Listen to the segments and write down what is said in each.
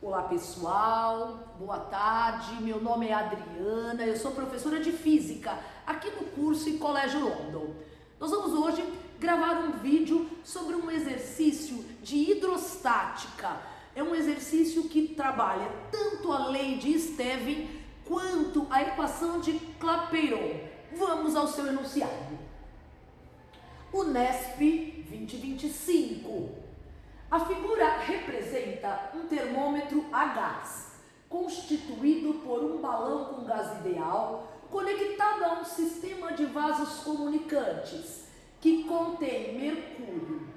Olá pessoal, boa tarde, meu nome é Adriana, eu sou professora de Física aqui no curso em Colégio London. Nós vamos hoje gravar um vídeo sobre um exercício de hidrostática. É um exercício que trabalha tanto a lei de Stevin quanto a equação de Clapeyron. Vamos ao seu enunciado. Unesp 2025. A figura representa um termômetro a gás, constituído por um balão com gás ideal, conectado a um sistema de vasos comunicantes, que contém mercúrio.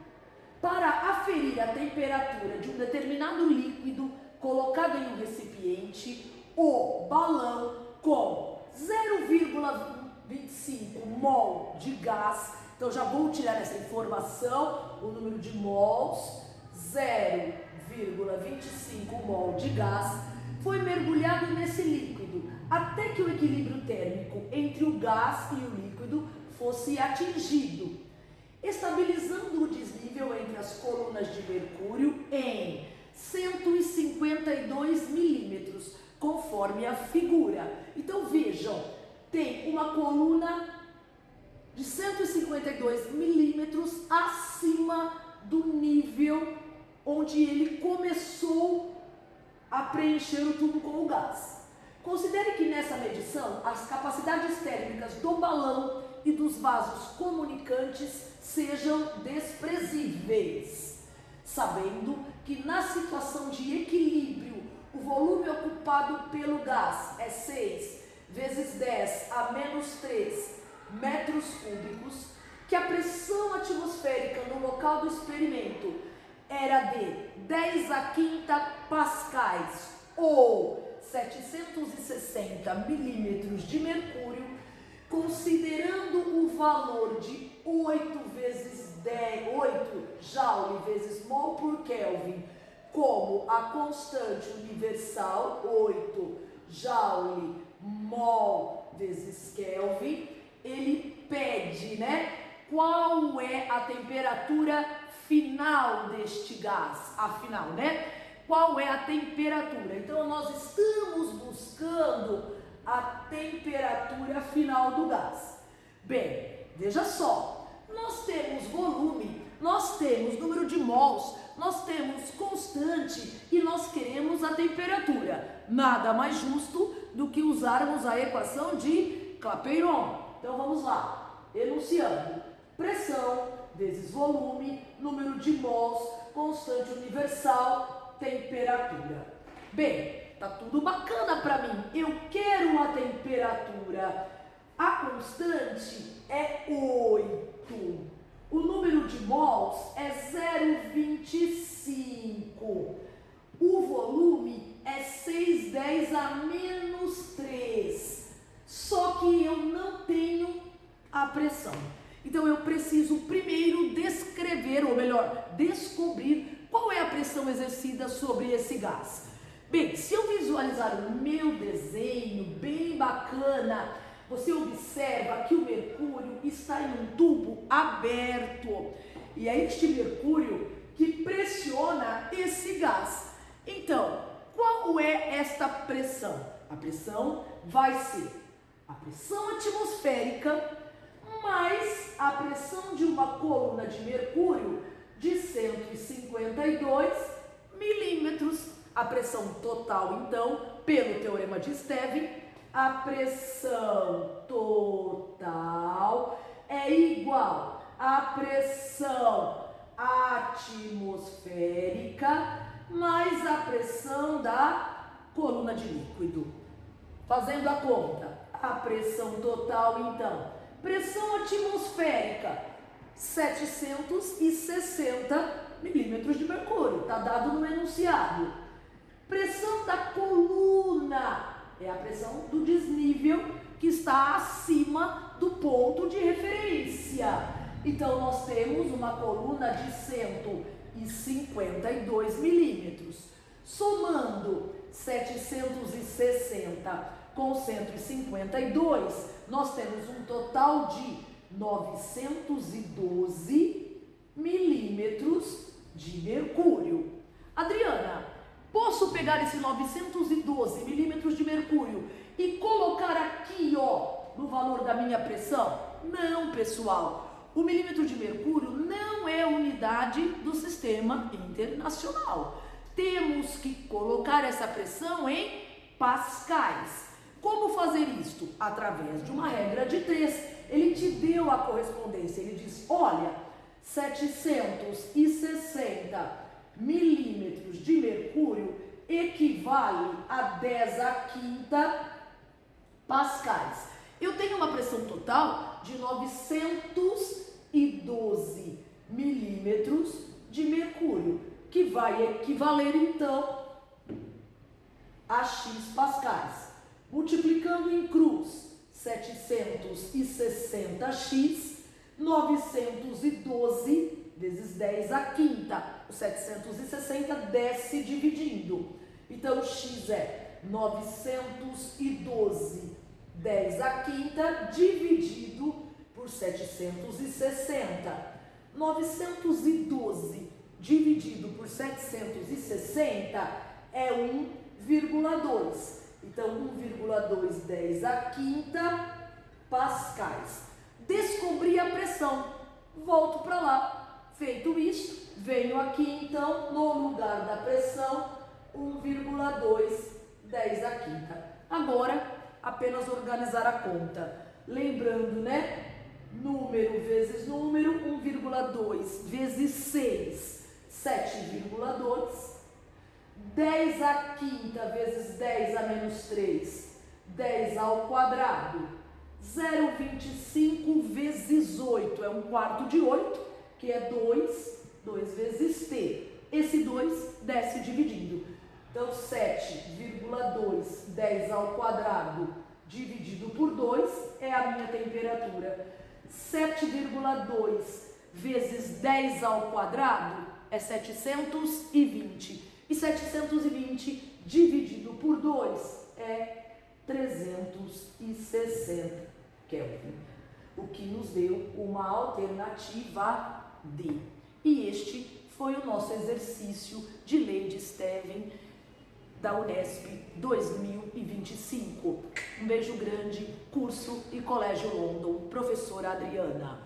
Para aferir a temperatura de um determinado líquido colocado em um recipiente, o balão com 0,25 mol de gás, então já vou tirar essa informação, o número de mols, 0,25 mol de gás, foi mergulhado nesse líquido até que o equilíbrio térmico entre o gás e o líquido fosse atingido, estabilizando o desnível entre as colunas de mercúrio em 152 milímetros, conforme a figura. Então vejam, tem uma coluna de 152 milímetros acima do nível onde ele começou a preencher o tubo com o gás. Considere que nessa medição as capacidades térmicas do balão e dos vasos comunicantes sejam desprezíveis, sabendo que na situação de equilíbrio o volume ocupado pelo gás é 6 vezes 10 a menos 3 metros cúbicos, que a pressão atmosférica no local do experimento era de 10 a quinta pascais ou 760 milímetros de mercúrio, considerando o valor de 8 joule vezes mol por Kelvin como a constante universal, 8 joule mol vezes Kelvin, ele pede, qual é a temperatura final deste gás? Afinal, qual é a temperatura? Então, nós estamos buscando a temperatura final do gás. Bem, veja só, nós temos volume, nós temos número de mols, nós temos constante e nós queremos a temperatura. Nada mais justo do que usarmos a equação de Clapeyron. Então, vamos lá, enunciando. Pressão vezes volume, número de mols, constante universal, temperatura. Bem, tá tudo bacana para mim. Eu quero a temperatura. A constante é 8. O número de mols é 0,25. O volume é 6,10 a menos 3. Só que eu não tenho a pressão. Então, eu preciso primeiro descrever, ou melhor, descobrir qual é a pressão exercida sobre esse gás. Bem, se eu visualizar o meu desenho bem bacana, você observa que o mercúrio está em um tubo aberto. E é este mercúrio que pressiona esse gás. Então, qual é esta pressão? A pressão vai ser a pressão atmosférica mais a pressão de uma coluna de mercúrio de 152 milímetros. A pressão total, então, pelo teorema de Stevin, a pressão total é igual à pressão atmosférica mais a pressão da coluna de líquido. Fazendo a conta, a pressão total, então, pressão atmosférica, 760 milímetros de mercúrio, está dado no enunciado. Pressão da coluna é a pressão do desnível que está acima do ponto de referência. Então, nós temos uma coluna de 152 milímetros. Somando 760 com 152, nós temos um total de 912 milímetros de mercúrio. Adriana, Posso pegar esse 912 milímetros de mercúrio e colocar aqui, ó, no valor da minha pressão? Não, pessoal. O milímetro de mercúrio não é unidade do sistema internacional. Temos que colocar essa pressão em pascais. Como fazer isto? Através de uma regra de 3. Ele te deu a correspondência. Ele diz, olha, 760 milímetros de mercúrio equivale a 10 a quinta pascais. Eu tenho uma pressão total de 912 milímetros de mercúrio, que vai equivaler então a X pascais. Multiplicando em cruz, 760x, 912 vezes 10 a quinta. O 760 desce dividindo. Então, X é 912 10 a quinta dividido por 760. 912 dividido por 760 é 1,2. Então, 1,2 10 a quinta pascais. Descobri a pressão. Volto para lá. Feito isso, venho aqui então, no lugar da pressão, 1,2 10 a quinta. Agora, apenas organizar a conta. Lembrando, né? Número vezes número, 1,2 vezes 6, 7,2. 10 a quinta vezes 10 a menos 3, 10 ao quadrado. 0,25 vezes 8 é 1/4 de 8, que é 2 vezes T. Esse 2 desce dividindo. Então, 7,2 10 ao quadrado dividido por 2 é a minha temperatura. 7,2 vezes 10 ao quadrado é 720. E 720 dividido por 2 é 360 Kelvin. O que nos deu uma alternativa D. E este foi o nosso exercício de lei de Stevin da Unesp 2025. Um beijo grande, curso e Colégio London, professora Adriana.